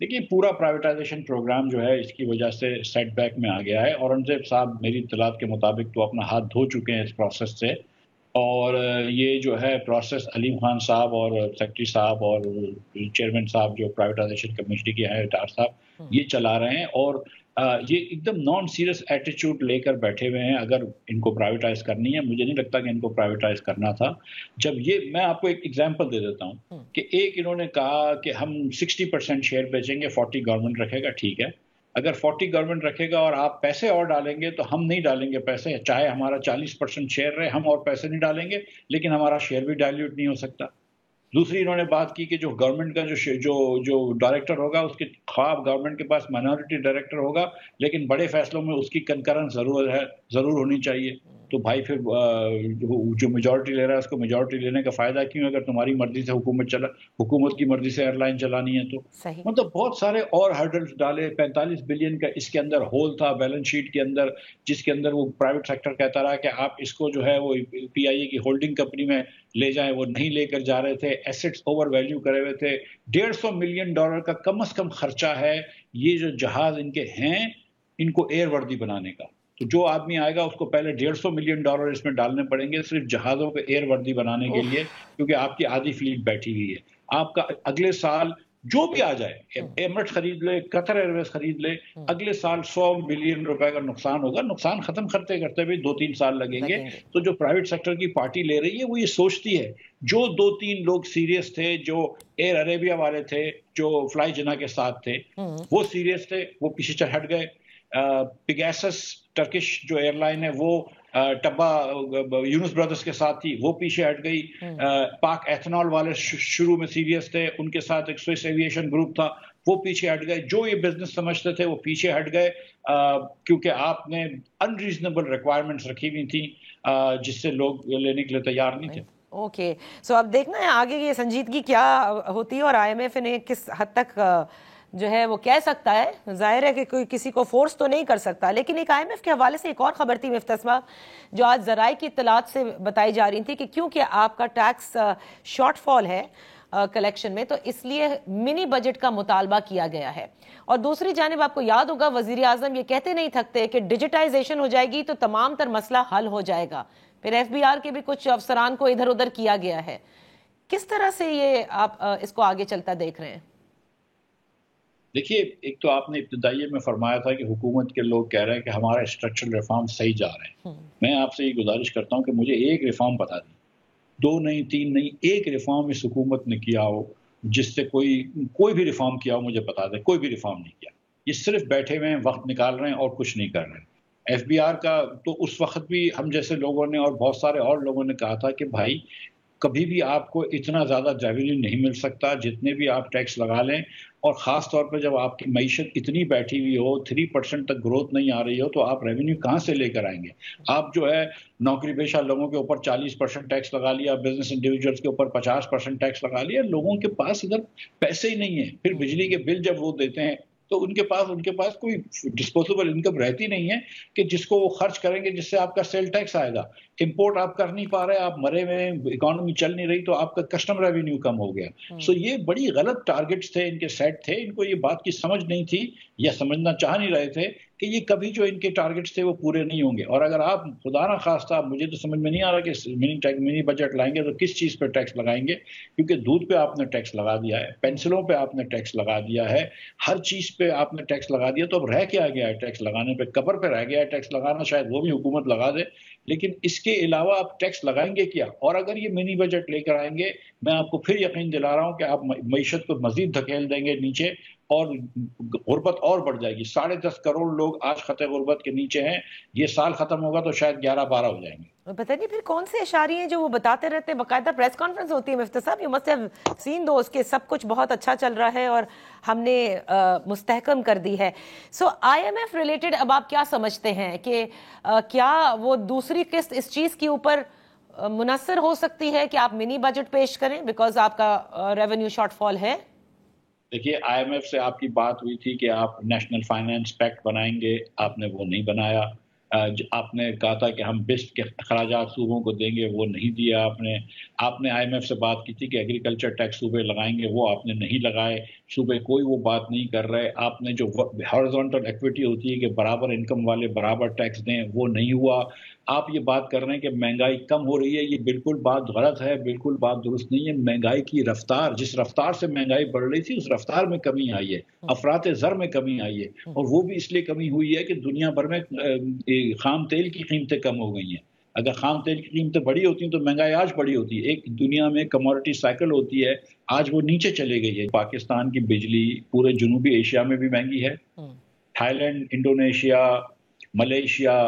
دیکھیے پورا privatisation programme جو ہے اس کی وجہ سے سیٹ بیک میں آ گیا ہے. اورنگزیب صاحب میری اطلاعات کے مطابق تو اپنا ہاتھ دھو چکے ہیں اس پروسیس سے, اور یہ جو ہے پروسیس علیم خان صاحب اور سیکرٹری صاحب اور چیئرمین صاحب جو پرائیویٹائزیشن کمیٹی کے ہیں ڈار صاحب یہ چلا رہے ہیں, اور یہ ایک دم نان سیریس ایٹیچیوڈ لے کر بیٹھے ہوئے ہیں. اگر ان کو پرائیویٹائز کرنی ہے, مجھے نہیں لگتا کہ ان کو پرائیویٹائز کرنا تھا. جب یہ میں آپ کو ایک ایگزامپل دے دیتا ہوں کہ ایک انہوں نے کہا کہ ہم 60% شیئر بیچیں گے, 40 گورنمنٹ رکھے گا. ٹھیک ہے, اگر 40 گورنمنٹ رکھے گا اور آپ پیسے اور ڈالیں گے تو ہم نہیں ڈالیں گے پیسے, چاہے ہمارا 40% شیئر رہے, ہم اور پیسے نہیں ڈالیں گے, لیکن ہمارا شیئر بھی ڈائلیوٹ نہیں ہو سکتا. دوسری انہوں نے بات کی کہ جو گورنمنٹ کا جو ڈائریکٹر ہوگا اس کے خواب گورنمنٹ کے پاس مائنورٹی ڈائریکٹر ہوگا, لیکن بڑے فیصلوں میں اس کی کنکرنس ضرور ہونی چاہیے. تو بھائی پھر جو میجورٹی لے رہا ہے اس کو میجورٹی لینے کا فائدہ کیوں, اگر تمہاری مرضی سے حکومت کی مرضی سے ایئر لائن چلانی ہے تو. مطلب بہت سارے اور ہرڈلز ڈالے. 45 بلین کا اس کے اندر ہول تھا بیلنس شیٹ کے اندر, جس کے اندر وہ پرائیویٹ سیکٹر کہتا رہا کہ آپ اس کو جو ہے وہ پی آئی اے کی ہولڈنگ کمپنی میں لے جائیں, وہ نہیں لے کر جا رہے تھے. ایسٹس اوور ویلیو کرے ہوئے تھے. $150 ملین کا کم از کم خرچہ ہے یہ جو جہاز ان کے ہیں ان کو ایئر وردی بنانے کا. تو جو آدمی آئے گا اس کو پہلے $150 ملین اس میں ڈالنے پڑیں گے صرف جہازوں پہ ایئر وردی بنانے کے لیے, کیونکہ آپ کی آدھی فلیٹ بیٹھی ہوئی ہے. آپ کا اگلے سال جو بھی آ جائے, ایمرٹ خرید لے, قطر ایئر ویز خرید لے, اگلے سال $100 ملین کا نقصان ہوگا. نقصان ختم کرتے کرتے بھی 2-3 سال لگیں گے. تو جو پرائیویٹ سیکٹر کی پارٹی لے رہی ہے وہ یہ سوچتی ہے, جو 2-3 لوگ سیریس تھے, جو ایئر عربیہ والے تھے, جو فلائی جنا کے ساتھ تھے, وہ سیریس تھے, وہ پیچھے ہٹ گئے. پیگاسس ٹرکش جو ایئر لائن ہے وہ ٹبا یونس برادرز کے ساتھ تھی, وہ پیچھے ہٹ گئی. پاک ایتھنال والے شروع میں سیریس تھے, ان کے ساتھ ایک سوئس ایویشن گروپ تھا, وہ پیچھے ہٹ گئے. جو یہ بزنس سمجھتے تھے وہ پیچھے ہٹ گئے, کیونکہ آپ نے انریزنیبل ریکوائرمنٹس رکھی ہوئی تھیں جس سے لوگ لینے کے لیے تیار نہیں تھے. اوکے, سو اب دیکھنا ہے آگے یہ سنجیدگی کیا ہوتی ہے اور آئی ایم ایف نے کس حد تک جو ہے وہ کہہ سکتا ہے. ظاہر ہے کہ کوئی کسی کو فورس تو نہیں کر سکتا, لیکن ایک آئی ایم ایف کے حوالے سے ایک اور خبر تھی مفتسمہ جو آج ذرائع کی اطلاعات سے بتائی جا رہی تھی کہ کیونکہ آپ کا ٹیکس شارٹ فال ہے کلیکشن میں, تو اس لیے منی بجٹ کا مطالبہ کیا گیا ہے. اور دوسری جانب آپ کو یاد ہوگا وزیر اعظم یہ کہتے نہیں تھکتے کہ ڈیجیٹائزیشن ہو جائے گی تو تمام تر مسئلہ حل ہو جائے گا. پھر ایف بی آر کے بھی کچھ افسران کو ادھر ادھر کیا گیا ہے. کس طرح سے یہ آپ اس کو آگے چلتا دیکھ رہے ہیں؟ دیکھیے, ایک تو آپ نے ابتدائیے میں فرمایا تھا کہ حکومت کے لوگ کہہ رہے ہیں کہ ہمارا اسٹرکچرل ریفارم صحیح جا رہے ہیں. میں آپ سے یہ گزارش کرتا ہوں کہ مجھے ایک ریفارم بتا دیں, 2 نہیں 3 نہیں, ایک ریفارم اس حکومت نے کیا ہو جس سے کوئی بھی ریفارم کیا ہو مجھے بتا دیں. کوئی بھی ریفارم نہیں کیا. یہ صرف بیٹھے ہوئے ہیں, وقت نکال رہے ہیں اور کچھ نہیں کر رہے ہیں. ایف بی آر کا تو اس وقت بھی ہم جیسے لوگوں نے اور بہت سارے اور لوگوں نے کہا تھا کہ بھائی کبھی بھی آپ کو اتنا زیادہ ریونیو نہیں مل سکتا جتنے بھی آپ ٹیکس لگا لیں, اور خاص طور پہ جب آپ کی معیشت اتنی بیٹھی ہوئی ہو, 3% تک گروتھ نہیں آ رہی ہو, تو آپ ریونیو کہاں سے لے کر آئیں گے. آپ جو ہے نوکری پیشہ لوگوں کے اوپر 40% ٹیکس لگا لیا, بزنس انڈیویجولس کے اوپر 50% ٹیکس لگا لیا, لوگوں کے پاس ادھر پیسے ہی نہیں ہیں. پھر بجلی کے بل جب وہ دیتے ہیں تو ان کے پاس کوئی ڈسپوزیبل انکم رہتی نہیں ہے کہ جس کو وہ خرچ کریں گے, جس سے آپ کا سیل ٹیکس آئے گا. امپورٹ آپ کر نہیں پا رہے, آپ مرے ہوئے, اکانومی چل نہیں رہی, تو آپ کا کسٹم ریونیو کم ہو گیا. سو یہ بڑی غلط ٹارگٹس تھے ان کے سیٹ تھے. ان کو یہ بات کی سمجھ نہیں تھی یا سمجھنا چاہ نہیں رہے تھے کہ یہ کبھی جو ان کے ٹارگٹس تھے وہ پورے نہیں ہوں گے. اور اگر آپ خدا نہ خواستہ, مجھے تو سمجھ میں نہیں آ رہا کہ منی بجٹ لائیں گے تو کس چیز پہ ٹیکس لگائیں گے, کیونکہ دودھ پہ آپ نے ٹیکس لگا دیا ہے, پینسلوں پہ آپ نے ٹیکس لگا دیا ہے, ہر چیز پہ آپ نے ٹیکس لگا دیا. تو اب رہ کیا گیا ہے ٹیکس لگانے پہ؟ قبر پہ رہ گیا ہے ٹیکس لگانا, شاید وہ بھی حکومت لگا دے, لیکن اس کے علاوہ آپ ٹیکس لگائیں گے کیا؟ اور اگر یہ منی بجٹ لے کر آئیں گے, میں آپ کو پھر یقین دلا رہا ہوں کہ آپ معیشت کو مزید دھکیل دیں گے نیچے, اور غربت اور بڑھ جائے گی. 10.5 کروڑ لوگ آج خطے غربت کے نیچے ہیں. یہ سال ختم ہوگا تو شاید 11-12 ہو جائیں گے. پتہ نہیں پھر کون سے اشاریے ہیں جو وہ بتاتے رہتے ہیں, باقاعدہ پریس کانفرنس ہوتی ہے مفتی صاحب, you must have seen those کہ سب کچھ بہت اچھا چل رہا ہے اور ہم نے مستحکم کر دی ہے. سو آئی ایم ایف ریلیٹڈ اب آپ کیا سمجھتے ہیں کہ کیا وہ دوسری قسط اس چیز کے اوپر منحصر ہو سکتی ہے کہ آپ منی بجٹ پیش کریں بیکاز آپ کا ریونیو شارٹ فال ہے؟ دیکھیے, آئی ایم ایف سے آپ کی بات ہوئی تھی کہ آپ نیشنل فائنانس پیکٹ بنائیں گے, آپ نے وہ نہیں بنایا. آپ نے کہا تھا کہ ہم بیسٹ کے اخراجات صوبوں کو دیں گے، وہ نہیں دیا آپ نے آئی ایم ایف سے بات کی تھی کہ ایگریکلچر ٹیکس صوبے لگائیں گے، وہ آپ نے نہیں لگائے، صوبے کوئی وہ بات نہیں کر رہے. آپ نے جو ہارزونٹل ایکویٹی ہوتی ہے کہ برابر انکم والے برابر ٹیکس دیں، وہ نہیں ہوا. آپ یہ بات کر رہے ہیں کہ مہنگائی کم ہو رہی ہے، یہ بالکل بات غلط ہے، بالکل بات درست نہیں ہے. مہنگائی کی رفتار، جس رفتار سے مہنگائی بڑھ رہی تھی اس رفتار میں کمی آئی ہے، افراط زر میں کمی آئی ہے، اور وہ بھی اس لیے کمی ہوئی ہے کہ دنیا بھر میں خام تیل کی قیمتیں کم ہو گئی ہیں. اگر خام تیل کی قیمتیں بڑی ہوتی ہیں تو مہنگائی آج بڑی ہوتی ہے. ایک دنیا میں کموڈٹی سائیکل ہوتی ہے، آج وہ نیچے چلے گئی ہے. پاکستان کی بجلی پورے جنوبی ایشیا میں بھی مہنگی ہے. Thailand, Indonesia, Malaysia,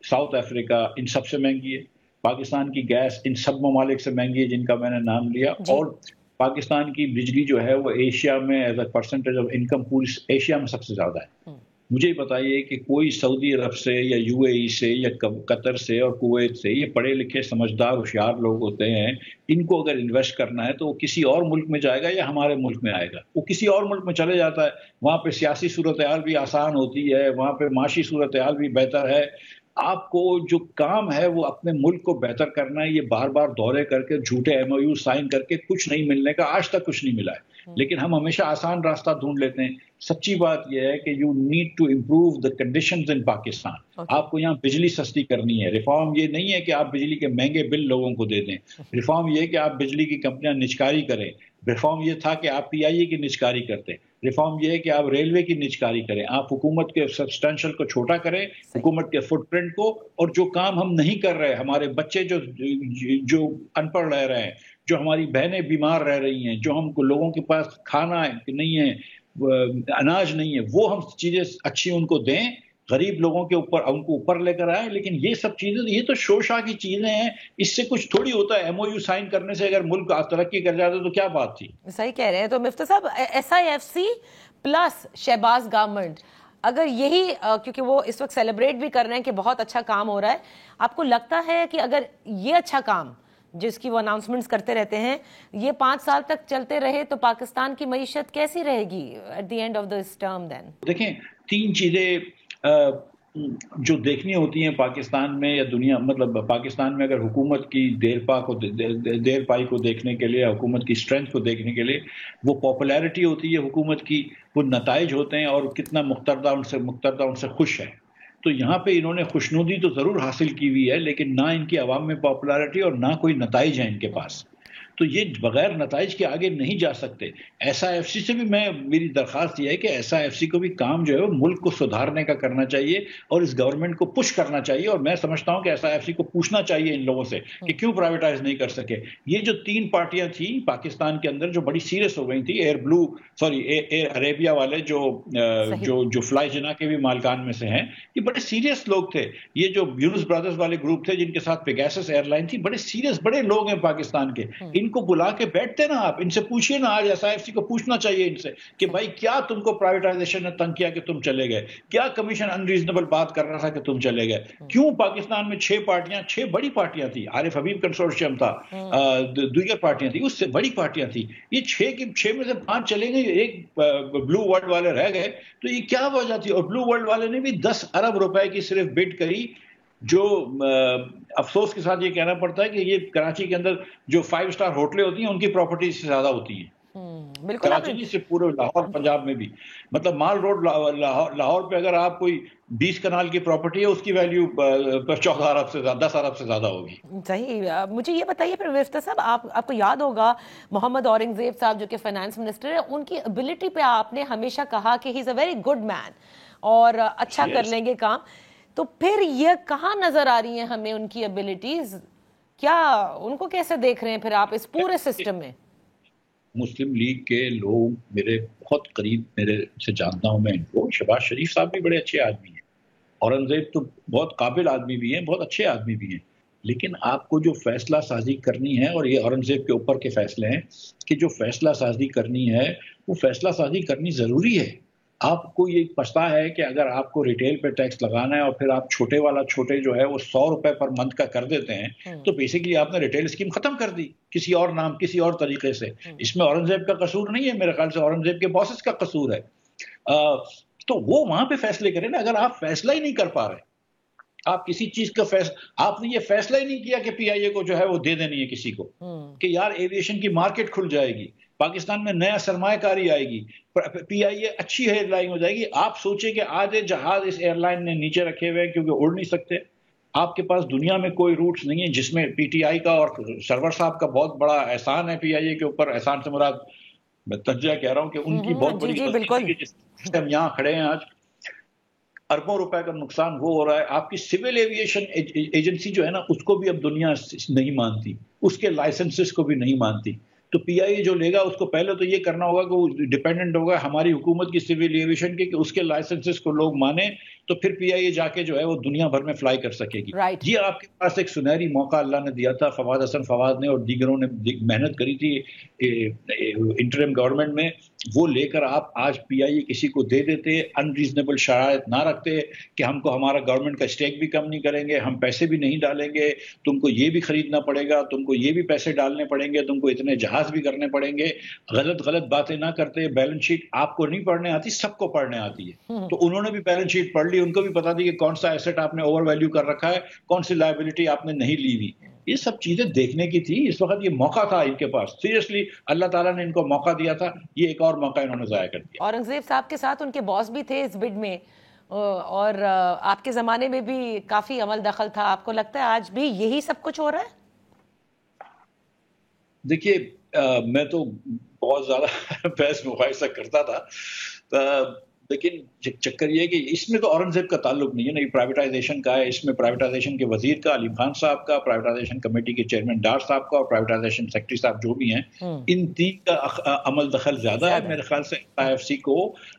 South Africa, ان سب سے مہنگی ہے. پاکستان کی گیس ان سب ممالک سے مہنگی ہے جن کا میں نے نام لیا. اور پاکستان کی بجلی جو ہے وہ ایشیا میں as a percentage of income پوری ایشیا میں سب سے زیادہ ہے. مجھے بتائیے کہ کوئی سعودی عرب سے یا یو اے ای سے یا قطر سے اور کویت سے، یہ پڑھے لکھے سمجھدار ہوشیار لوگ ہوتے ہیں، ان کو اگر انویسٹ کرنا ہے تو وہ کسی اور ملک میں جائے گا یا ہمارے ملک میں آئے گا؟ وہ کسی اور ملک میں چلے جاتا ہے. وہاں پہ سیاسی صورتحال بھی آسان ہوتی ہے، وہاں پہ معاشی صورتحال بھی بہتر ہے. آپ کو جو کام ہے وہ اپنے ملک کو بہتر کرنا ہے. یہ بار بار دورے کر کے جھوٹے ایم او یو سائن کر کے کچھ نہیں ملنے کا، آج تک کچھ نہیں ملا ہے. لیکن ہم ہمیشہ آسان راستہ ڈھونڈ لیتے ہیں. سچی بات یہ ہے کہ you need to improve the conditions in Pakistan. آپ کو یہاں بجلی سستی کرنی ہے. ریفارم یہ نہیں ہے کہ آپ بجلی کے مہنگے بل لوگوں کو دے دیں. ریفارم یہ ہے کہ آپ بجلی کی کمپنیاں نجکاری کریں. ریفارم یہ تھا کہ آپ پی آئی اے کی نجکاری کرتے. ریفارم یہ ہے کہ آپ ریلوے کی نجکاری کریں. آپ حکومت کے سبسٹینشل کو چھوٹا کریں، حکومت کے فٹ پرنٹ کو. اور جو کام ہم نہیں کر رہے، ہمارے بچے جو ان پڑھ رہ رہے ہیں، جو ہماری بہنیں بیمار رہ رہی ہیں، جو ہم کو لوگوں کے پاس کھانا نہیں ہے، اناج نہیں ہے، وہ ہم چیزیں اچھی ان کو دیں، غریب لوگوں کے اوپر ان کو اوپر لے کر آئیں. لیکن یہ سب چیزیں، یہ تو شوشا کی چیزیں ہیں، اس سے کچھ تھوڑی ہوتا ہے. ایم او یو سائن کرنے سے اگر ملک ترقی کر جاتا تو کیا بات تھی؟ صحیح کہہ رہے ہیں. تو مفتی صاحب، S I F C plus Shehbaz government, اگر یہی، کیونکہ وہ اس وقت سیلیبریٹ بھی کر رہے ہیں کہ بہت اچھا کام ہو رہا ہے، آپ کو لگتا ہے کہ اگر یہ اچھا کام جس کی وہ اناؤنسمنٹس کرتے رہتے ہیں یہ 5 سال تک چلتے رہے تو پاکستان کی معیشت کیسی رہے گی at the end of this term? Then دیکھیں، 3 چیزیں جو دیکھنی ہوتی ہیں پاکستان میں یا دنیا، مطلب پاکستان میں اگر حکومت کی دیر پائی کو دیکھنے کے لیے، حکومت کی سٹرینتھ کو دیکھنے کے لیے، وہ پاپولیرٹی ہوتی ہے حکومت کی، وہ نتائج ہوتے ہیں، اور کتنا مقتدہ ان سے خوش ہے. تو یہاں پہ انہوں نے خوشنودی تو ضرور حاصل کی ہوئی ہے، لیکن نہ ان کی عوام میں پاپولیرٹی اور نہ کوئی نتائج ہیں ان کے پاس. تو یہ بغیر نتائج کے آگے نہیں جا سکتے. ایس آئی ایف سی سے بھی میری درخواست یہ ہے کہ ایس آئی ایف سی کو بھی کام جو ہے وہ ملک کو سدھارنے کا کرنا چاہیے اور اس گورنمنٹ کو پش کرنا چاہیے. اور میں سمجھتا ہوں کہ ایس آئی ایف سی کو پوچھنا چاہیے ان لوگوں سے کہ کیوں پرائیویٹائز نہیں کر سکے. یہ جو 3 پارٹیاں تھیں پاکستان کے اندر جو بڑی سیریس ہو گئی تھی، ایئر عربیہ والے جو فلائی جنا کے بھی مالکان میں سے ہیں، یہ بڑے سیریس لوگ تھے. یہ جو یونس برادرز والے گروپ تھے جن کے ساتھ پیگاسس ایئر لائن تھی، بڑے سیریس بڑے لوگ ہیں پاکستان کے. ان کو بلا کے بیٹھتے نا، آپ ان سے پوچھئے نا. آج ایس آئی ایف سی کو پوچھنا چاہیے ان سے کہ بھائی کیا تم کو پرائیویٹائزیشن نے تنگ کیا کہ تم چلے گئے؟ کیا کمیشن انریزنیبل بات کر رہا تھا کہ تم چلے گئے؟ کیوں پاکستان میں 6 بڑی پارٹیاں تھیں، عارف حبیب کنسورشیم تھا، دیگر پارٹیاں تھیں، اس سے بڑی پارٹیاں تھیں. یہ 6 میں سے 5 چلے گئے، ایک بلو ورلڈ والے رہ گئے. تو یہ کیا وجہ تھی؟ اور بلو ورلڈ والے نے بھی 10 ارب روپے کی صرف بڈ کری، جو افسوس کے ساتھ یہ کہنا پڑتا ہے کہ یہ کراچی کے اندر جو 5 اسٹار ہوٹلیں ہوتی ہیں ان کی پراپرٹی سے زیادہ ہوتی ہیں. کراچی نہیں، صرف پورے لاہور پنجاب میں بھی. مطلب مال روڈ لاہور پہ اگر آپ کوئی 20 کنال کی پراپرٹی ہے، اس کی ویلیو 14 ارب سے 10 ارب سے زیادہ ہوگی. صحیح. مجھے یہ بتائیے پھر مفتی صاحب، آپ کو یاد ہوگا محمد اورنگزیب صاحب جو کہ فائنانس منسٹر ہے، ان کی ابیلٹی پہ آپ نے ہمیشہ کہا کہ ہی از اے ویری گڈ مین اور اچھا کر لیں گے کام. تو پھر یہ کہاں نظر آ رہی ہیں ہمیں ان کی ابیلٹیز؟ کیا ان کو کیسے دیکھ رہے ہیں پھر آپ اس پورے سسٹم میں؟ مسلم لیگ کے لوگ میرے بہت قریب، میرے سے جانتا ہوں میں ان کو. شہباز شریف صاحب بھی بڑے اچھے آدمی ہیں، اورنگزیب تو بہت قابل آدمی بھی ہیں، بہت اچھے آدمی بھی ہیں. لیکن آپ کو جو فیصلہ سازی کرنی ہے، اور یہ اورنگزیب کے اوپر کے فیصلے ہیں کہ جو فیصلہ سازی کرنی ہے وہ فیصلہ سازی کرنی ضروری ہے. آپ کو یہ پچھتا ہے کہ اگر آپ کو ریٹیل پہ ٹیکس لگانا ہے اور پھر آپ چھوٹے جو ہے وہ 100 روپے پر منتھ کا کر دیتے ہیں، تو بیسیکلی آپ نے ریٹیل اسکیم ختم کر دی کسی اور نام، کسی اور طریقے سے. اس میں اورنگزیب کا قصور نہیں ہے، میرے خیال سے اورنگزیب کے باسز کا قصور ہے. تو وہ وہاں پہ فیصلے کریں نا. اگر آپ فیصلہ ہی نہیں کر پا رہے آپ کسی چیز کا آپ نے یہ فیصلہ ہی نہیں کیا کہ پی آئی اے کو جو ہے وہ دے دینی ہے کسی کو کہ یار ایویشن کی مارکیٹ کھل جائے گی، پاکستان میں نیا سرمایہ کاری آئے گی، پی آئی اے اچھی ایئر لائن ہو جائے گی. آپ سوچیں کہ آدھے جہاز اس ایئر لائن نے نیچے رکھے ہوئے کیونکہ اڑ نہیں سکتے. آپ کے پاس دنیا میں کوئی روٹس نہیں ہے جس میں پی ٹی آئی کا اور سرور صاحب کا بہت بڑا احسان ہے پی آئی اے کے اوپر. احسان سے مراد میں تنجیہ کہہ رہا ہوں کہ ان کی بہت بڑی غلطی ہے کہ جس سے ہم یہاں کھڑے ہیں آج. اربوں روپے کا نقصان وہ ہو رہا ہے. آپ کی سول ایویشن ایجنسی جو ہے نا اس کو بھی اب دنیا نہیں مانتی، اس کے لائسنسز کو بھی نہیں مانتی. تو پی آئی اے جو لے گا اس کو پہلے تو یہ کرنا ہوگا کہ وہ ڈیپینڈنٹ ہوگا ہماری حکومت کی سول ایویشن کے کہ اس کے لائسنسز کو لوگ مانیں تو پھر پی آئی اے جا کے جو ہے وہ دنیا بھر میں فلائی کر سکے گی. یہ آپ کے پاس ایک سنہری موقع اللہ نے دیا تھا. فواد حسن فواد نے اور دیگروں نے محنت کری تھی انٹرم گورنمنٹ میں، وہ لے کر آپ آج پی آئی اے کسی کو دے دیتے، انریزنیبل شرائط نہ رکھتے کہ ہم کو ہمارا گورنمنٹ کا اسٹیک بھی کم نہیں کریں گے، ہم پیسے بھی نہیں ڈالیں گے، تم کو یہ بھی خریدنا پڑے گا، تم کو یہ بھی پیسے ڈالنے پڑیں گے، تم کو اتنے جہاز بھی کرنے پڑیں گے. غلط باتیں نہ کرتے. بیلنس شیٹ آپ کو نہیں پڑھنے آتی، سب کو پڑھنے آتی ہے. تو انہوں نے بھی بیلنس شیٹ پڑھ لی، ان کو بھی پتا تھی کہ کون سا ایسٹ آپ نے اوور ویلیو کر رکھا ہے، کون سی لائبلٹی آپ نے نہیں لی ہوئی. یہ سب چیزیں دیکھنے کی تھی. اس وقت یہ موقع تھا ان کے پاس. سیریسلی اللہ تعالیٰ نے ان کو موقع دیا تھا، یہ ایک اور موقع انہوں نے ضائع کر دیا. اورنگزیب صاحب کے ساتھ ان کے باس بھی تھے اس بڈ میں، اور آپ کے زمانے میں بھی کافی عمل دخل تھا. آپ کو لگتا ہے آج بھی یہی سب کچھ ہو رہا ہے؟ دیکھیے میں تو بہت زیادہ بحث مباحثہ کرتا تھا، لیکن چکر یہ ہے کہ اس میں تو اورنگزیب کا تعلق نہیں ہے نا. یہ پرائیویٹائزیشن کا ہے. اس میں پرائیویٹائزیشن کے وزیر کا علیم خان صاحب کا، پرائیویٹائزیشن کمیٹی کے چیئرمین ڈار صاحب کا اور پرائیویٹائزیشن سیکرٹری صاحب جو بھی ہیں، ان تین کا عمل دخل زیادہ ہے. میرے خیال سے ایس آئی ایف سی کو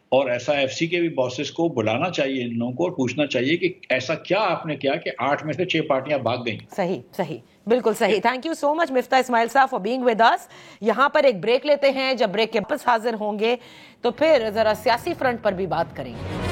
اور ایس آئی ایف سی کے بھی باسز کو بلانا چاہیے ان لوگوں کو اور پوچھنا چاہیے کہ ایسا کیا آپ نے کیا کہ 8 میں سے 6 پارٹیاں بھاگ گئیں. صحیح بالکل صحیح. تھینک یو سو مچ مفتاح اسماعیل صاحب فار بینگ ود اس. یہاں پر ایک بریک لیتے ہیں. جب بریک کے واپس حاضر ہوں گے تو پھر ذرا سیاسی فرنٹ پر بھی بات کریں گے.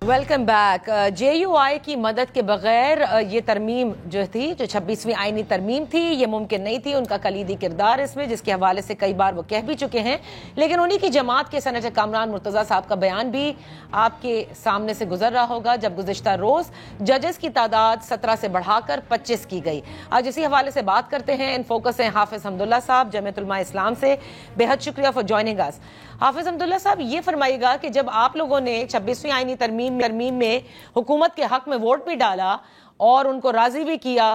Welcome back. جے یو آئی کی مدد کے بغیر یہ ترمیم جو تھی، جو 26ویں آئینی ترمیم تھی، یہ ممکن نہیں تھی. ان کا کلیدی کردار اس میں، جس کے حوالے سے کئی بار وہ کہہ بھی چکے ہیں. لیکن انہی کی جماعت کے سینیٹر کامران مرتضیٰ صاحب کا بیان بھی آپ کے سامنے سے گزر رہا ہوگا، جب گزشتہ روز ججز کی تعداد 17 سے بڑھا کر 25 کی گئی. آج اسی حوالے سے بات کرتے ہیں. ان فوکس ہیں حافظ حمداللہ صاحب جمعیت علماء اسلام سے. بے حد شکریہ فار جوائننگ اس. حافظ حمداللہ صاحب، یہ فرمائیے گا کہ جب آپ لوگوں نے 26ویں آئینی ترمیم میں حکومت کے حق میں ووٹ بھی ڈالا اور ان کو راضی بھی کیا،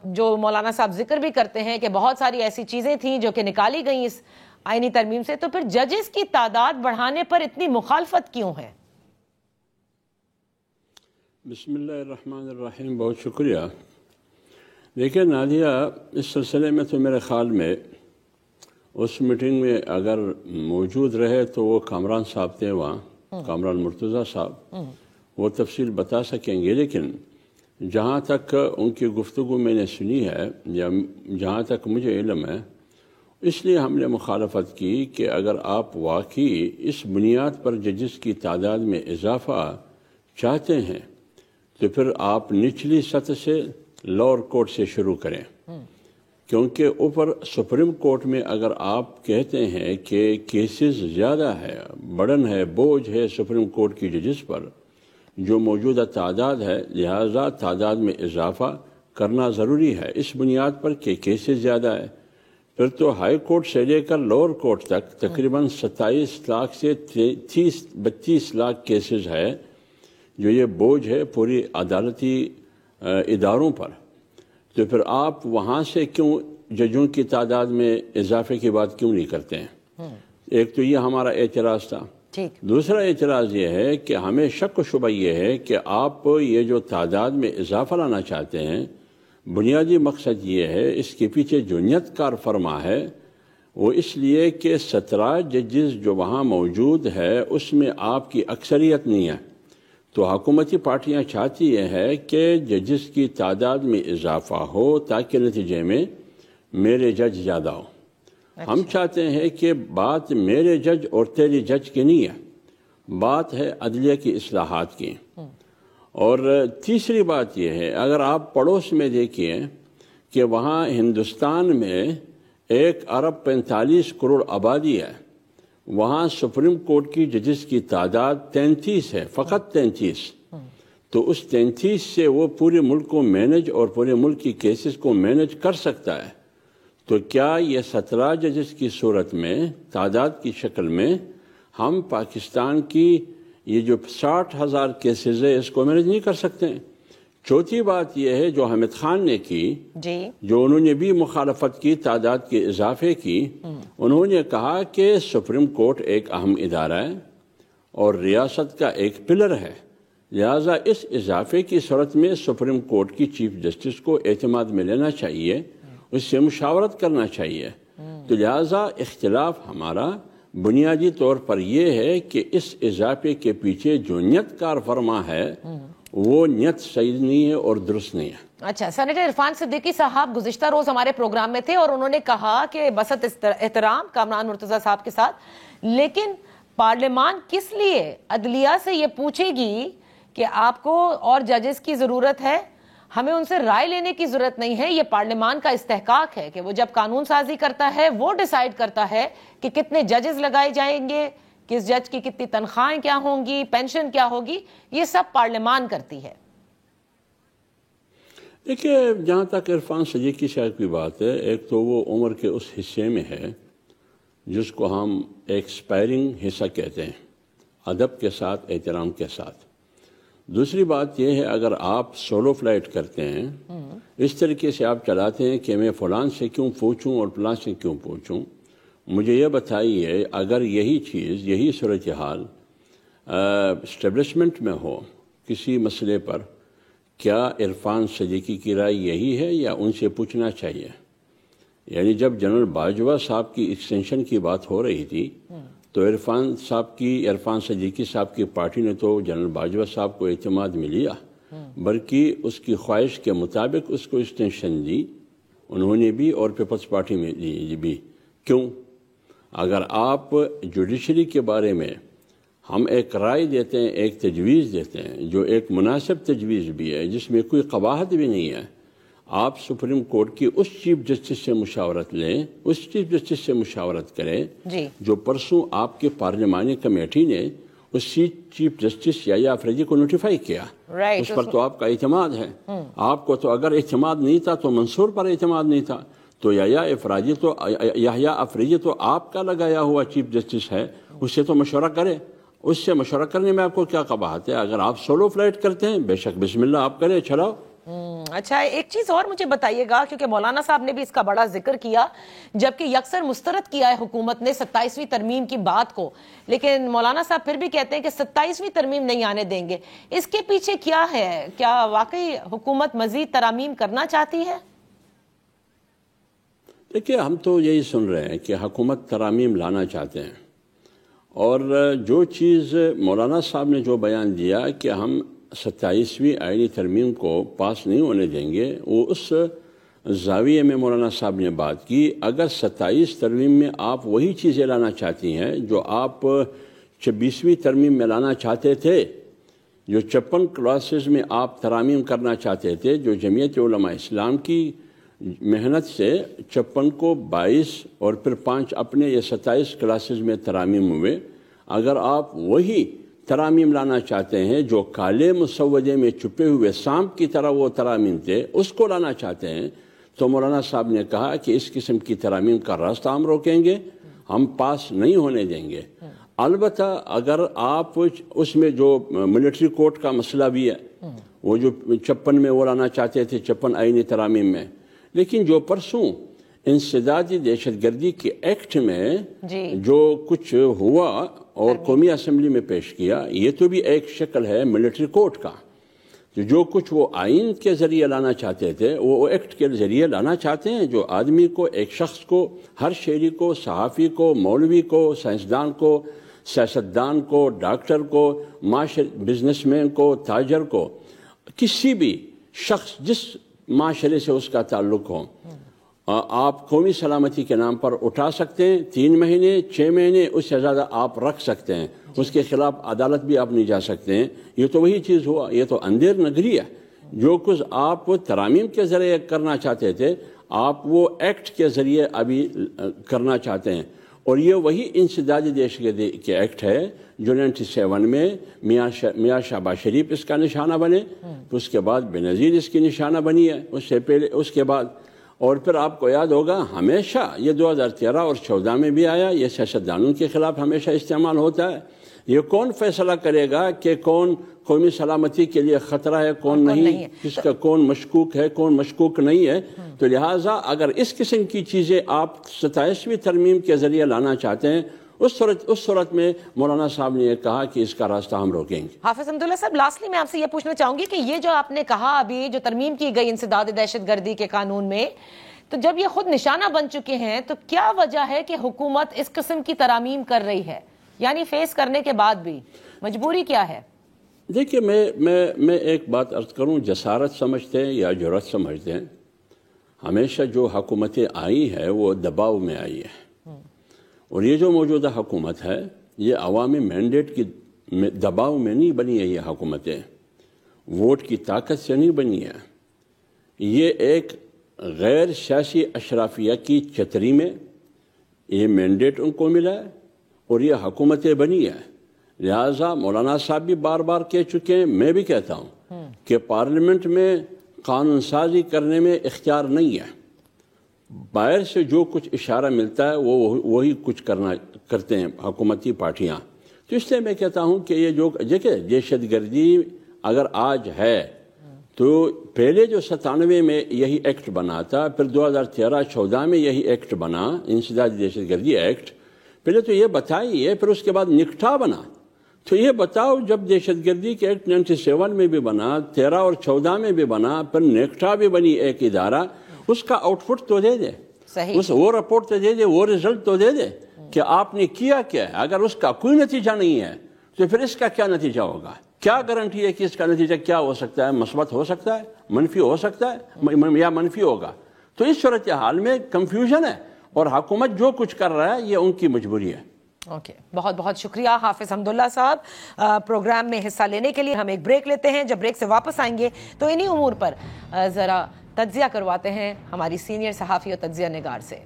جو مولانا صاحب ذکر بھی کرتے ہیں کہ بہت ساری ایسی چیزیں تھیں جو کہ نکالی گئیں اس آئینی ترمیم سے، تو پھر ججز کی تعداد بڑھانے پر اتنی مخالفت کیوں ہے؟ بسم اللہ الرحمن الرحیم. بہت شکریہ. دیکھیں نادیہ، اس سلسلے میں تو میرے خیال میں اس میٹنگ میں اگر موجود رہے تو وہ کامران صاحب تھے وہاں، کامران مرتضیٰ صاحب، وہ تفصیل بتا سکیں گے. لیکن جہاں تک ان کی گفتگو میں نے سنی ہے یا جہاں تک مجھے علم ہے، اس لیے ہم نے مخالفت کی کہ اگر آپ واقعی اس بنیاد پر ججز کی تعداد میں اضافہ چاہتے ہیں تو پھر آپ نچلی سطح سے لوور کورٹ سے شروع کریں، کیونکہ اوپر سپریم کورٹ میں اگر آپ کہتے ہیں کہ کیسز زیادہ ہے، برڈن ہے، بوجھ ہے سپریم کورٹ کی ججز پر جو موجودہ تعداد ہے، لہذا تعداد میں اضافہ کرنا ضروری ہے اس بنیاد پر کہ کیسز زیادہ ہے. پھر تو ہائی کورٹ سے لے کر لوور کورٹ تک تقریباً 27 لاکھ سے 32 لاکھ کیسز ہے جو یہ بوجھ ہے پوری عدالتی اداروں پر. تو پھر آپ وہاں سے کیوں ججوں کی تعداد میں اضافے کی بات کیوں نہیں کرتے ہیں؟ ایک تو یہ ہمارا اعتراض تھا. دوسرا اعتراض یہ ہے کہ ہمیں شک و شبہ یہ ہے کہ آپ یہ جو تعداد میں اضافہ لانا چاہتے ہیں، بنیادی مقصد یہ ہے، اس کے پیچھے جو نیت کار فرما ہے وہ اس لیے کہ 17 ججز جو وہاں موجود ہے اس میں آپ کی اکثریت نہیں ہے. تو حکومتی پارٹیاں چاہتی یہ ہے کہ ججز کی تعداد میں اضافہ ہو تاکہ نتیجے میں میرے جج زیادہ ہو. ہم چاہتے ہیں کہ بات میرے جج اور تیرے جج کی نہیں ہے، بات ہے عدلیہ کی اصلاحات کی. اور تیسری بات یہ ہے، اگر آپ پڑوس میں دیکھیں کہ وہاں ہندوستان میں 1 ارب 45 کروڑ آبادی ہے، وہاں سپریم کورٹ کی ججز کی تعداد 33 ہے، فقط 33. تو اس 33 سے وہ پورے ملک کو مینج اور پورے ملک کی کیسز کو مینج کر سکتا ہے. تو کیا یہ 17 ججز کی صورت میں تعداد کی شکل میں ہم پاکستان کی یہ جو 60,000 کیسز ہے اس کو مینج نہیں کر سکتے ہیں؟ چوتھی بات یہ ہے جو حامد خان نے کی، جو انہوں نے بھی مخالفت کی تعداد کے اضافے کی. انہوں نے کہا کہ سپریم کورٹ ایک اہم ادارہ ہے اور ریاست کا ایک پلر ہے، لہٰذا اس اضافے کی صورت میں سپریم کورٹ کی چیف جسٹس کو اعتماد میں لینا چاہیے، اس سے مشاورت کرنا چاہیے. تو لہٰذا اختلاف ہمارا بنیادی طور پر یہ ہے کہ اس اضافے کے پیچھے جو نیت کار فرما ہے وہ نیت صحیح نہیں ہے اور درست نہیں ہے. اچھا، سینیٹر عرفان صدیقی صاحب گزشتہ روز ہمارے پروگرام میں تھے اور انہوں نے کہا کہ بسط احترام کامران مرتضیٰ صاحب کے ساتھ، لیکن پارلیمان کس لیے عدلیہ سے یہ پوچھے گی کہ آپ کو اور ججز کی ضرورت ہے؟ ہمیں ان سے رائے لینے کی ضرورت نہیں ہے. یہ پارلیمان کا استحقاق ہے کہ وہ جب قانون سازی کرتا ہے وہ ڈیسائیڈ کرتا ہے کہ کتنے ججز لگائے جائیں گے، کس جج کی کتنی تنخواہیں کیا ہوں گی، پینشن کیا ہوگی. یہ سب پارلیمان کرتی ہے. دیکھیے، جہاں تک عرفان صدیقی صاحب کی بات ہے، ایک تو وہ عمر کے اس حصے میں ہے جس کو ہم ایکسپائرنگ حصہ کہتے ہیں، ادب کے ساتھ، احترام کے ساتھ. دوسری بات یہ ہے، اگر آپ سولو فلائٹ کرتے ہیں، اس طریقے سے آپ چلاتے ہیں کہ میں فلان سے کیوں پوچھوں اور فلان سے کیوں پوچھوں. مجھے یہ بتائیے، اگر یہی چیز، یہی صورتحال اسٹیبلشمنٹ میں ہو کسی مسئلے پر، کیا عرفان صدیقی کی رائے یہی ہے یا ان سے پوچھنا چاہیے؟ یعنی جب جنرل باجوہ صاحب کی ایکسٹینشن کی بات ہو رہی تھی تو عرفان صدیقی صاحب کی پارٹی نے تو جنرل باجوہ صاحب کو اعتماد میں لیا، بلکہ اس کی خواہش کے مطابق اس کو ایکسٹینشن دی انہوں نے بھی اور پیپلز پارٹی میں بھی. کیوں؟ اگر آپ جوڈیشری کے بارے میں ہم ایک رائے دیتے ہیں، ایک تجویز دیتے ہیں جو ایک مناسب تجویز بھی ہے، جس میں کوئی قباحت بھی نہیں ہے، آپ سپریم کورٹ کی اس چیف جسٹس سے مشاورت لیں، اس چیف جسٹس سے مشاورت کریں جو پرسوں آپ کے پارلیمانی کمیٹی نے اس چیف جسٹس یا افریدی کو نوٹیفائی کیا. اس پر تو آپ کا اعتماد ہے. آپ کو تو اگر اعتماد نہیں تھا تو منصور پر اعتماد نہیں تھا، تو یحییٰ افریدی تو آپ کا لگایا ہوا چیف جسٹس ہے، اس سے تو مشورہ کرے. اس سے مشورہ کرنے میں آپ کو کیا قباحت ہے؟ اگر آپ سولو فلائٹ کرتے ہیں، بے شک بسم اللہ آپ کریں، چلاؤ. اچھا، ایک چیز اور مجھے بتائیے گا، کیونکہ مولانا صاحب نے بھی اس کا بڑا ذکر کیا، جبکہ یکسر مسترد کیا ہے حکومت نے 27ویں ترمیم کی بات کو، لیکن مولانا صاحب پھر بھی کہتے ہیں کہ 27ویں ترمیم نہیں آنے دیں گے. اس کے پیچھے کیا ہے؟ کیا واقعی حکومت مزید ترامیم کرنا چاہتی ہے؟ دیکھیے، ہم تو یہی سن رہے ہیں کہ حکومت ترامیم لانا چاہتے ہیں، اور جو چیز مولانا صاحب نے جو بیان دیا کہ ہم 27ویں آئینی ترمیم کو پاس نہیں ہونے دیں گے، وہ اس زاویے میں مولانا صاحب نے بات کی. اگر 27 ترمیم میں آپ وہی چیزیں لانا چاہتی ہیں جو آپ 26ویں ترمیم میں لانا چاہتے تھے، جو 56 کلاسز میں آپ ترامیم کرنا چاہتے تھے، جو جمعیت علماء اسلام کی محنت سے 56 کو 22 اور پھر 5 اپنے یہ 27 کلاسز میں ترامیم ہوئے، اگر آپ وہی ترامیم لانا چاہتے ہیں جو کالے مسودے میں چھپے ہوئے سانپ کی طرح وہ ترامیم تھے، اس کو لانا چاہتے ہیں، تو مولانا صاحب نے کہا کہ اس قسم کی ترامیم کا راستہ ہم روکیں گے، ہم پاس نہیں ہونے دیں گے. البتہ اگر آپ اس میں جو ملٹری کورٹ کا مسئلہ بھی ہے، وہ جو 56 میں وہ لانا چاہتے تھے 56 آئینی ترامیم میں، لیکن جو پرسوں انسدادی دہشت گردی کے ایکٹ میں جو کچھ ہوا اور قومی اسمبلی میں پیش کیا، یہ تو بھی ایک شکل ہے ملٹری کورٹ کا. جو کچھ وہ آئین کے ذریعے لانا چاہتے تھے، وہ ایکٹ کے ذریعے لانا چاہتے ہیں، جو آدمی کو، ایک شخص کو، ہر شہری کو، صحافی کو، مولوی کو، سائنسدان کو، سیاستدان کو، ڈاکٹر کو، بزنس مین کو، تاجر کو، کسی بھی شخص جس معاشرے سے اس کا تعلق ہو، آپ قومی سلامتی کے نام پر اٹھا سکتے ہیں. 3 مہینے 6 مہینے اس سے زیادہ آپ رکھ سکتے ہیں، اس کے خلاف عدالت بھی آپ نہیں جا سکتے ہیں. یہ تو وہی چیز ہوا، یہ تو اندھیر نگری ہے. جو کچھ آپ ترامیم کے ذریعے کرنا چاہتے تھے، آپ وہ ایکٹ کے ذریعے ابھی کرنا چاہتے ہیں. اور یہ وہی انسداد دہشت گردی کے ایکٹ ہے جو 97 میں میاں شہباز شریف اس کا نشانہ بنے، اس کے بعد بینظیر اس کی نشانہ بنی ہے، اس سے پہلے اس کے بعد، اور پھر آپ کو یاد ہوگا ہمیشہ یہ 2013 اور 2014 میں بھی آیا، یہ سیاستدانوں کے خلاف ہمیشہ استعمال ہوتا ہے۔ یہ کون فیصلہ کرے گا کہ کون قومی سلامتی کے لیے خطرہ ہے، کون نہیں، کس کا کون مشکوک ہے، کون مشکوک نہیں ہے؟ تو لہٰذا اگر اس قسم کی چیزیں آپ 27ویں ترمیم کے ذریعے لانا چاہتے ہیں، اس صورت میں مولانا صاحب نے یہ کہا کہ اس کا راستہ ہم روکیں گے۔ حافظ حمداللہ صاحب، لاسٹلی میں آپ سے یہ پوچھنا چاہوں گی کہ یہ جو آپ نے کہا ابھی جو ترمیم کی گئی انسداد دہشت گردی کے قانون میں، تو جب یہ خود نشانہ بن چکے ہیں تو کیا وجہ ہے کہ حکومت اس قسم کی ترامیم کر رہی ہے؟ یعنی فیس کرنے کے بعد بھی مجبوری کیا ہے؟ دیکھیے میں ایک بات عرض کروں، جسارت سمجھتے ہیں یا جرأت سمجھتے ہیں، ہمیشہ جو حکومتیں آئی ہے وہ دباؤ میں آئی ہے، اور یہ جو موجودہ حکومت ہے یہ عوامی مینڈیٹ کی دباؤ میں نہیں بنی ہے، یہ حکومتیں ووٹ کی طاقت سے نہیں بنی ہے، یہ ایک غیر سیاسی اشرافیہ کی چھتری میں یہ مینڈیٹ ان کو ملا ہے اور یہ حکومتیں بنی ہے۔ لہٰذا مولانا صاحب بھی بار بار کہہ چکے ہیں، میں بھی کہتا ہوں کہ پارلیمنٹ میں قانون سازی کرنے میں اختیار نہیں ہے، باہر سے جو کچھ اشارہ ملتا ہے وہی کچھ کرتے ہیں حکومتی پارٹیاں۔ تو اس لیے میں کہتا ہوں کہ یہ جو دیکھیں دہشت گردی اگر آج ہے تو پہلے جو 97 میں یہی ایکٹ بنا تھا، پھر 2013-14 میں یہی ایکٹ بنا، انسداد دہشت گردی ایکٹ، پہلے تو یہ بتائیے، پھر اس کے بعد نکٹا بنا۔ تو یہ بتاؤ جب دہشت گردی کے ایکٹ 97 میں بھی بنا، 13 اور 14 میں بھی بنا، پھر نیکٹا بھی بنی ایک ادارہ، اس کا آؤٹ پٹ تو دے دے، وہ رپورٹ تو دے دے، وہ رزلٹ تو دے دے کہ آپ نے کیا کیا ہے۔ اگر اس کا کوئی نتیجہ نہیں ہے تو پھر اس کا کیا نتیجہ ہوگا؟ کیا گارنٹی ہے کہ اس کا نتیجہ کیا ہو سکتا ہے؟ مثبت ہو سکتا ہے، منفی ہو سکتا ہے یا منفی ہوگا۔ تو اس صورتحال میں کنفیوژن ہے، اور حکومت جو کچھ کر رہا ہے یہ ان کی مجبوری ہے۔ اوکے، بہت بہت شکریہ حافظ حمداللہ صاحب پروگرام میں حصہ لینے کے لیے۔ ہم ایک بریک لیتے ہیں، جب بریک سے واپس آئیں گے تو انہی امور پر ذرا تجزیہ کرواتے ہیں ہماری سینئر صحافی اور تجزیہ نگار سے۔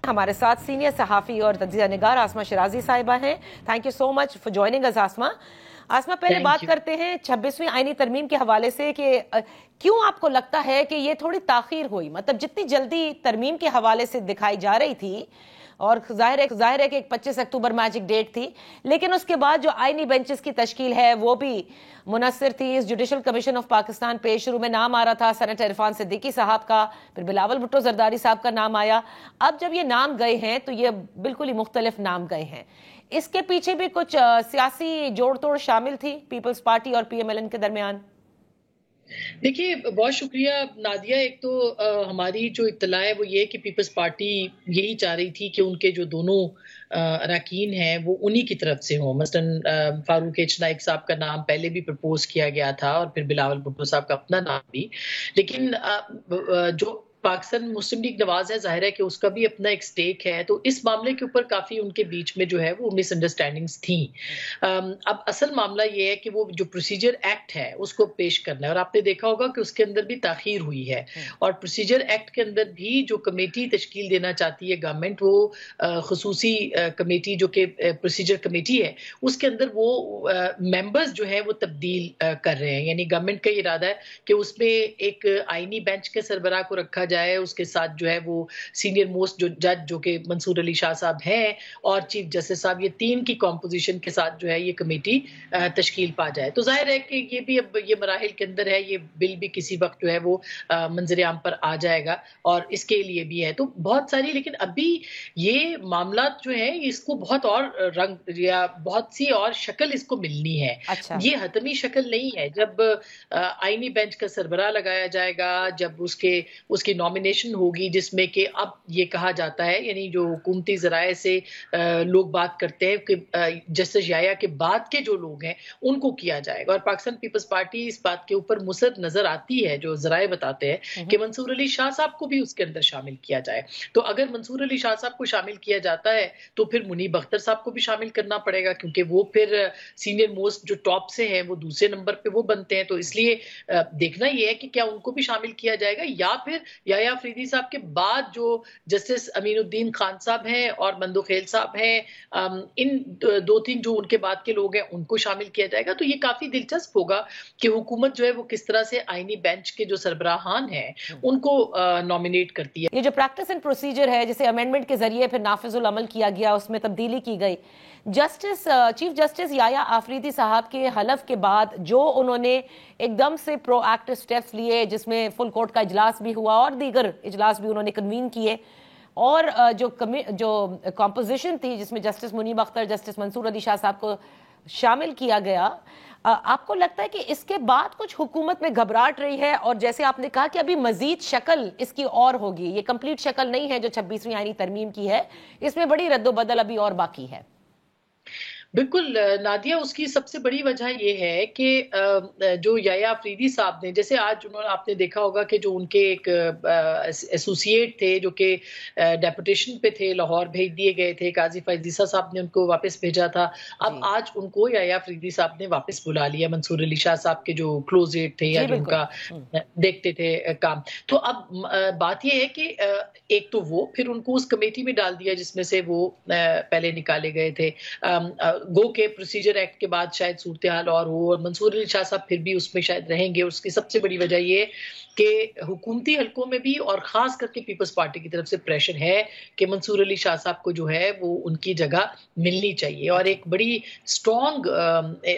ہمارے ساتھ سینئر صحافی اور تجزیہ نگار آسمہ شیرازی صاحبہ ہیں۔ Thank you so much for joining us Asma. Asma, پہلے بات کرتے ہیں 26ویں آئینی ترمیم کے حوالے سے کہ کیوں آپ کو لگتا ہے کہ یہ تھوڑی تاخیر ہوئی؟ مطلب جتنی جلدی ترمیم کے حوالے سے دکھائی جا رہی تھی، اور ظاہر ہے کہ 25 اکتوبر میجک ڈیٹ تھی، لیکن اس کے بعد جو آئینی بینچز کی تشکیل ہے وہ بھی منحصر تھی اس جوڈیشل کمیشن آف پاکستان پہ۔ شروع میں نام آ رہا تھا سینیٹر عرفان صدیقی صاحب کا، پھر بلاول بھٹو زرداری صاحب کا نام آیا۔ اب جب یہ نام گئے ہیں تو یہ بالکل ہی مختلف نام گئے ہیں۔ اس کے پیچھے بھی کچھ سیاسی جوڑ توڑ شامل تھی پیپلز پارٹی اور پی ایم ایل این کے درمیان؟ دیکھیے، بہت شکریہ نادیہ۔ ایک تو ہماری جو اطلاع ہے وہ یہ کہ پیپلز پارٹی یہی چاہ رہی تھی کہ ان کے جو دونوں اراکین ہیں وہ انہی کی طرف سے ہوں۔ مثلاً فاروق ایچ نائک صاحب کا نام پہلے بھی پرپوز کیا گیا تھا، اور پھر بلاول بھٹو صاحب کا اپنا نام بھی، لیکن جو پاکستان مسلم لیگ نواز ہے، ظاہر ہے کہ اس کا بھی اپنا ایک سٹیک ہے، تو اس معاملے کے اوپر کافی ان کے بیچ میں جو ہے وہ مس انڈرسٹینڈنگز تھیں۔ اب اصل معاملہ یہ ہے کہ وہ جو پروسیجر ایکٹ ہے اس کو پیش کرنا ہے، اور آپ نے دیکھا ہوگا کہ اس کے اندر بھی تاخیر ہوئی ہے، اور پروسیجر ایکٹ کے اندر بھی جو کمیٹی تشکیل دینا چاہتی ہے گورنمنٹ، وہ خصوصی کمیٹی جو کہ پروسیجر کمیٹی ہے، اس کے اندر وہ ممبرز جو ہے وہ تبدیل کر رہے ہیں۔ یعنی گورنمنٹ کا ارادہ ہے کہ اس میں ایک آئینی بینچ کے سربراہ کو رکھا جائے، اس کے ساتھ جو ہے وہ سینئر موسٹ جو جج جو کہ منصور علی شاہ صاحب ہیں اور چیف جسٹس صاحب، یہ تین کی کمپوزیشن کے ساتھ جو ہے یہ کمیٹی تشکیل پا جائے۔ تو ظاہر ہے کہ یہ بھی اب یہ مراحل کے اندر ہے، یہ بل بھی کسی وقت جو ہے وہ منظر عام پر آ جائے گا، اور اس کے لیے بھی ہے تو بہت ساری، لیکن ابھی یہ معاملات جو ہیں اس کو بہت اور رنگ یا بہت سی اور شکل اس کو ملنی ہے۔ یہ حتمی شکل نہیں ہے۔ جب آئینی بینچ کا سربراہ لگایا جائے گا، جب اس کی نامینیشن ہوگی جس میں کہ اب یہ کہا جاتا ہے، یعنی جو حکومتی ذرائع سے لوگ بات کرتے ہیں کہ جسٹس یحییٰ کے بعد کے جو لوگ ہیں ان کو کیا جائے گا، اور پاکستان پیپلز پارٹی اس بات کے اوپر مصر نظر آتی ہے، جو ذرائع بتاتے ہیں کہ منصور علی شاہ صاحب کو بھی اس کے اندر شامل کیا جائے. تو اگر منصور علی شاہ صاحب کو شامل کیا جاتا ہے تو پھر منیب اختر صاحب کو بھی شامل کرنا پڑے گا، کیونکہ وہ پھر سینئر موسٹ جو ٹاپ سے ہیں وہ دوسرے نمبر پہ وہ بنتے ہیں. تو اس لیے دیکھنا یہ ہے کہ کیا ان کو بھی شامل کیا جائے گا، یا پھر یحییٰ آفریدی صاحب کے بعد جو جسٹس امین الدین خان صاحب ہیں اور مندوخیل صاحب ہیں، ان دو تین جو ان کے بعد کے لوگ ہیں ان کو شامل کیا جائے گا. تو یہ کافی دلچسپ ہوگا کہ حکومت جو ہے وہ کس طرح سے آئینی بینچ کے جو سربراہان ہیں ان کو نامینیٹ کرتی ہے. یہ جو پریکٹس اینڈ پروسیجر ہے جسے امینڈمنٹ کے ذریعے پھر نافذ العمل کیا گیا، اس میں تبدیلی کی گئی، چیف جسٹس یحییٰ آفریدی صاحب کے حلف کے بعد جو انہوں نے ایک دم سے پرو ایکٹو سٹیپس لیے، جس میں فل کورٹ کا اجلاس بھی ہوا اور دیگر اجلاس بھی انہوں نے کنوین کیے، اور جو کمپوزیشن تھی جس میں جسٹس منیب اختر، جسٹس منصور علی شاہ صاحب کو شامل کیا گیا، آپ کو لگتا ہے کہ اس کے بعد کچھ حکومت میں گھبراہٹ رہی ہے، اور جیسے آپ نے کہا کہ ابھی مزید شکل اس کی اور ہوگی، یہ کمپلیٹ شکل نہیں ہے جو 26ویں آئینی ترمیم کی ہے، اس میں بڑی رد و بدل ابھی اور باقی ہے؟ بالکل نادیہ، اس کی سب سے بڑی وجہ یہ ہے کہ جو یحییٰ آفریدی صاحب نے، جیسے آج آپ نے دیکھا ہوگا کہ جو ان کے ایک ایسوسیٹ تھے جو کہ ڈیپوٹیشن پہ تھے، لاہور بھیج دیے گئے تھے، قاضی فائز عیسیٰ صاحب نے ان کو واپس بھیجا تھا، اب آج ان کو یحییٰ آفریدی صاحب نے واپس بلا لیا، منصور علی شاہ صاحب کے جو کلوز ایڈ تھے یا جو ان کا دیکھتے تھے کام. تو اب بات یہ ہے کہ ایک تو وہ پھر ان کو اس کمیٹی میں ڈال دیا جس میں سے وہ پہلے نکالے گئے تھے، گو کے پروسیجر ایکٹ کے بعد شاید صورتحال اور ہو، اور منصور علی شاہ صاحب پھر بھی اس میں شاید رہیں گے. اس کی سب سے بڑی وجہ یہ کہ حکومتی حلقوں میں بھی اور خاص کر کے پیپلز پارٹی کی طرف سے پریشر ہے کہ منصور علی شاہ صاحب کو جو ہے وہ ان کی جگہ ملنی چاہیے، اور ایک بڑی سٹرونگ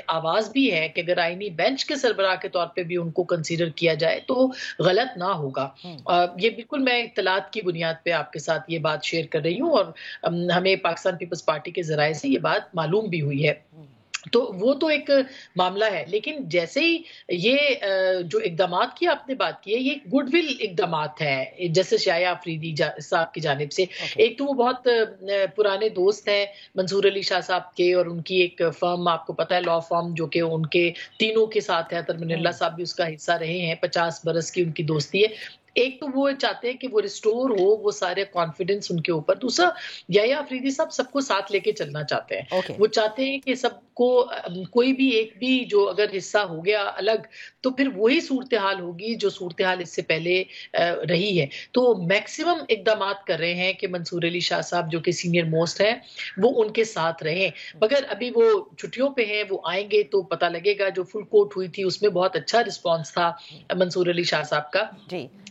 آواز بھی ہے کہ اگر آئینی بینچ کے سربراہ کے طور پہ بھی ان کو کنسیڈر کیا جائے تو غلط نہ ہوگا. یہ بالکل میں اطلاعات کی بنیاد پہ آپ کے ساتھ یہ بات شیئر کر رہی ہوں، اور ہمیں پاکستان پیپلز پارٹی کے ذرائع سے یہ بات معلوم بھی ہوئی ہے. تو وہ تو ایک معاملہ ہے، لیکن جیسے ہی یہ جو اقدامات کی آپ نے بات کی ہے، یہ گڈ ول اقدامات ہیں جسٹس یحییٰ آفریدی صاحب کی جانب سے. ایک تو وہ بہت پرانے دوست ہیں منصور علی شاہ صاحب کے، اور ان کی ایک فرم آپ کو پتہ ہے، لا فرم، جو کہ ان کے تینوں کے ساتھ ہے، ترمن اللہ صاحب بھی اس کا حصہ رہے ہیں، 50 برس کی ان کی دوستی ہے. ایک تو وہ چاہتے ہیں کہ وہ ریسٹور ہو وہ سارے کانفیڈنس ان کے اوپر. دوسرا، یحییٰ آفریدی صاحب سب کو ساتھ لے کے چلنا چاہتے ہیں. وہ چاہتے ہیں کہ سب کو، کوئی بھی ایک بھی جو اگر حصہ ہو گیا الگ تو پھر وہی صورتحال ہوگی جو صورتحال اس سے پہلے رہی ہے. تو میکسیمم اقدامات کر رہے ہیں کہ منصور علی شاہ صاحب جو کہ سینئر موسٹ ہیں وہ ان کے ساتھ رہیں، مگر ابھی وہ چھٹیوں پہ ہیں، وہ آئیں گے تو پتہ لگے گا. جو فل کورٹ ہوئی تھی اس میں بہت اچھا رسپانس تھا منصور علی شاہ صاحب کا،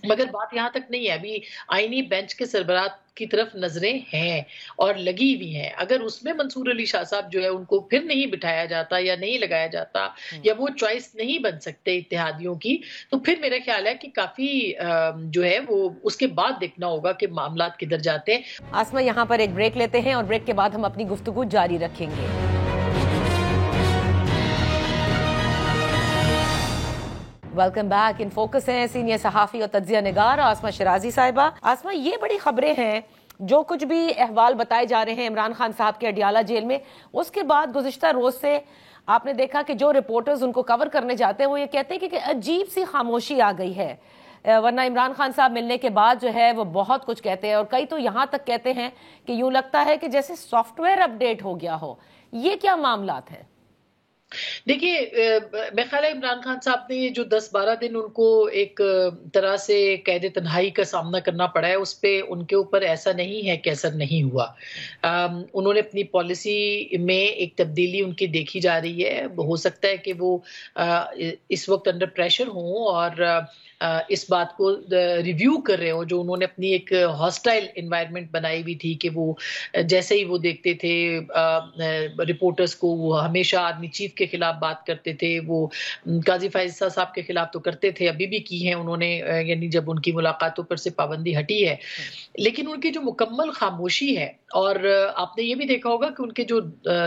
مگر بات یہاں تک نہیں ہے. ابھی آئینی بینچ کے سربراہ کی طرف نظریں ہیں اور لگی ہوئی ہیں. اگر اس میں منصور علی شاہ صاحب جو ہے ان کو پھر نہیں بٹھایا جاتا یا نہیں لگایا جاتا یا وہ چوائس نہیں بن سکتے اتحادیوں کی، تو پھر میرا خیال ہے کہ کافی جو ہے وہ اس کے بعد دیکھنا ہوگا کہ معاملات کدھر جاتے ہیں. آسمہ، یہاں پر ایک بریک لیتے ہیں اور بریک کے بعد ہم اپنی گفتگو جاری رکھیں گے. Welcome back. ان فوکس ہیں سینئر صحافی اور تجزیہ نگار آسمہ شرازی صاحبہ. آسمہ، یہ بڑی خبریں ہیں، جو کچھ بھی احوال بتائے جا رہے ہیں عمران خان صاحب کے اڈیالہ جیل میں، اس کے بعد گزشتہ روز سے آپ نے دیکھا کہ جو رپورٹرز ان کو کور کرنے جاتے ہیں وہ یہ کہتے ہیں کہ عجیب سی خاموشی آ گئی ہے، ورنہ عمران خان صاحب ملنے کے بعد جو ہے وہ بہت کچھ کہتے ہیں، اور کئی تو یہاں تک کہتے ہیں کہ یوں لگتا ہے کہ جیسے سافٹ ویئر اپ ڈیٹ ہو گیا ہو. یہ کیا معاملات ہیں؟ دیکھیے، میں خیال ہے عمران خان صاحب نے جو 10-12 دن ان کو ایک طرح سے قید تنہائی کا سامنا کرنا پڑا ہے، اس پہ ان کے اوپر ایسا نہیں ہے کہ اثر نہیں ہوا. انہوں نے اپنی پالیسی میں ایک تبدیلی ان کی دیکھی جا رہی ہے. ہو سکتا ہے کہ وہ اس وقت انڈر پریشر ہوں اور اس بات کو ریویو کر رہے ہو جو انہوں نے اپنی ایک ہاسٹائل انوائرمنٹ بنائی ہوئی تھی کہ وہ جیسے ہی وہ دیکھتے تھے رپورٹرز کو، وہ ہمیشہ آرمی چیف کے خلاف بات کرتے تھے. وہ قاضی فائز صاحب کے خلاف تو کرتے تھے، ابھی بھی کی ہیں انہوں نے، یعنی جب ان کی ملاقاتوں پر سے پابندی ہٹی ہے. لیکن ان کی جو مکمل خاموشی ہے اور آپ نے یہ بھی دیکھا ہوگا کہ ان کے جو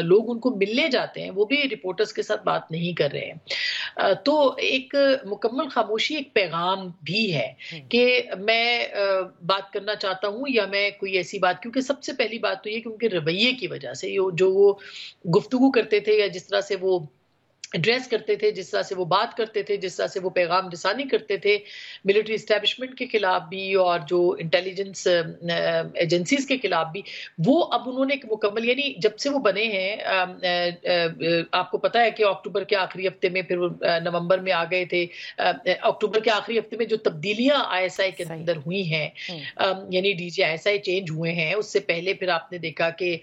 لوگ ان کو ملنے جاتے ہیں وہ بھی رپورٹرز کے ساتھ بات نہیں کر رہے ہیں. تو ایک مکمل خاموشی ایک پیغام بھی ہے کہ میں بات کرنا چاہتا ہوں یا میں کوئی ایسی بات, کیونکہ سب سے پہلی بات تو یہ کہ ان کے رویے کی وجہ سے جو وہ گفتگو کرتے تھے یا جس طرح سے وہ ایڈریس کرتے تھے, جس طرح سے وہ بات کرتے تھے, جس طرح سے وہ پیغام رسانی کرتے تھے ملٹری اسٹیبلشمنٹ کے خلاف بھی اور جو انٹیلیجنس ایجنسیز کے خلاف بھی, وہ اب انہوں نے ایک مکمل, یعنی جب سے وہ بنے ہیں, آپ کو پتا ہے کہ اکتوبر کے آخری ہفتے میں, پھر نومبر میں آ گئے تھے, اکتوبر کے آخری ہفتے میں جو تبدیلیاں ISI کے اندر ہوئی ہیں, یعنی DG ISI چینج ہوئے ہیں, اس سے پہلے پھر آپ نے دیکھا کہ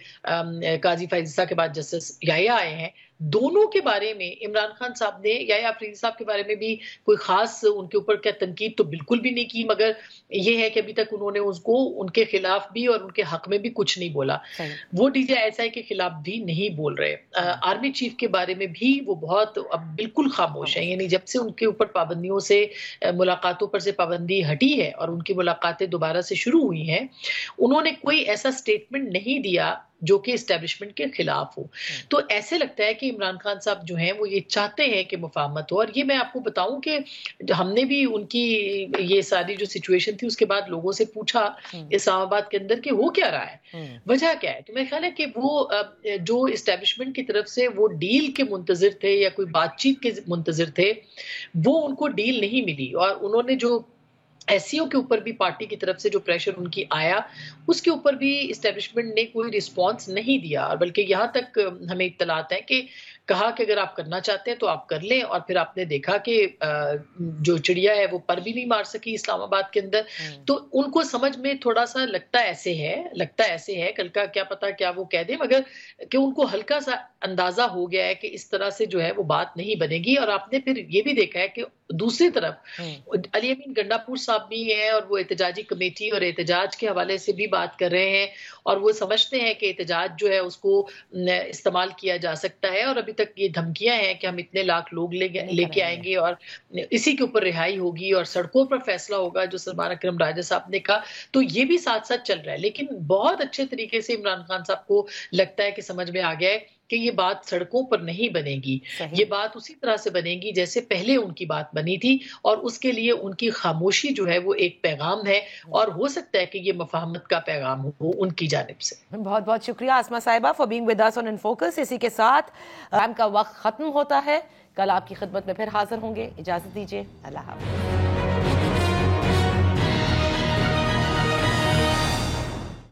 قاضی فائز عیسیٰ کے بعد جسٹس یحییٰ آئے ہیں. دونوں کے بارے میں عمران خان صاحب نے, یحییٰ آفریدی صاحب کے بارے میں بھی کوئی خاص ان کے اوپر کیا تنقید تو بالکل بھی نہیں کی, مگر یہ ہے کہ ابھی تک انہوں نے اس کو ان کے خلاف بھی اور ان کے حق میں بھی کچھ نہیں بولا. وہ DG ISI کے خلاف بھی نہیں بول رہے. آرمی چیف کے بارے میں بھی وہ بہت اب بالکل خاموش ہیں, یعنی جب سے ان کے اوپر پابندیوں سے, ملاقاتوں پر سے پابندی ہٹی ہے اور ان کی ملاقاتیں دوبارہ سے شروع ہوئی ہیں, انہوں نے کوئی ایسا سٹیٹمنٹ نہیں دیا جو کہ اسٹیبلشمنٹ کے خلاف ہو. تو ایسے لگتا ہے کہ عمران خان صاحب جو ہیں وہ یہ چاہتے ہیں کہ مفاہمت ہو. اور یہ میں آپ کو بتاؤں کہ ہم نے بھی ان کی یہ ساری جو سچویشن تھی اس کے بعد لوگوں سے پوچھا اسلام آباد کے اندر کہ ہو کیا رہا ہے, وجہ کیا ہے. تو میرا خیال ہے کہ وہ جو اسٹیبلشمنٹ کی طرف سے وہ ڈیل کے منتظر تھے یا کوئی بات چیت کے منتظر تھے, وہ ان کو ڈیل نہیں ملی. اور انہوں نے جو SCO کے اوپر بھی پارٹی کی طرف سے جو پریشر ان کی آیا, اس کے اوپر بھی اسٹیبلشمنٹ نے کوئی رسپانس نہیں دیا, اور بلکہ یہاں تک ہمیں اطلاعات ہیں کہ کہا کہ اگر آپ کرنا چاہتے ہیں تو آپ کر لیں. اور پھر آپ نے دیکھا کہ جو چڑیا ہے وہ پر بھی نہیں مار سکی اسلام آباد کے اندر. تو ان کو سمجھ میں تھوڑا سا لگتا ایسے ہے, کل کا کیا پتا کیا وہ کہہ دیں, مگر کہ ان کو ہلکا سا اندازہ ہو گیا ہے کہ اس طرح سے جو ہے وہ بات نہیں بنے گی. اور آپ نے پھر یہ بھی دیکھا ہے کہ دوسری طرف علی امین گنڈاپور صاحب بھی ہیں اور وہ احتجاجی کمیٹی اور احتجاج کے حوالے سے بھی بات کر رہے ہیں, اور وہ سمجھتے ہیں کہ احتجاج جو ہے اس کو استعمال کیا جا سکتا ہے. اور ابھی تک یہ دھمکیاں ہیں کہ ہم اتنے لاکھ لوگ لے کے آئیں گے اور اسی کے اوپر رہائی ہوگی اور سڑکوں پر فیصلہ ہوگا, جو سلمان اکرم راجہ صاحب نے کہا. تو یہ بھی ساتھ ساتھ چل رہا ہے, لیکن بہت اچھے طریقے سے عمران خان صاحب کو لگتا ہے کہ سمجھ میں آ گیا ہے کہ یہ بات سڑکوں پر نہیں بنے گی, یہ بات اسی طرح سے بنے گی جیسے پہلے ان کی بات بنی تھی. اور اس کے لیے ان کی خاموشی جو ہے وہ ایک پیغام ہے, اور ہو سکتا ہے کہ یہ مفاہمت کا پیغام ہو ان کی جانب سے. بہت بہت شکریہ آسما صاحبہ for being with us on in focus. اسی کے ساتھ پروگرام کا وقت ختم ہوتا ہے. کل آپ کی خدمت میں پھر حاضر ہوں گے. اجازت دیجیے, اللہ حافظ.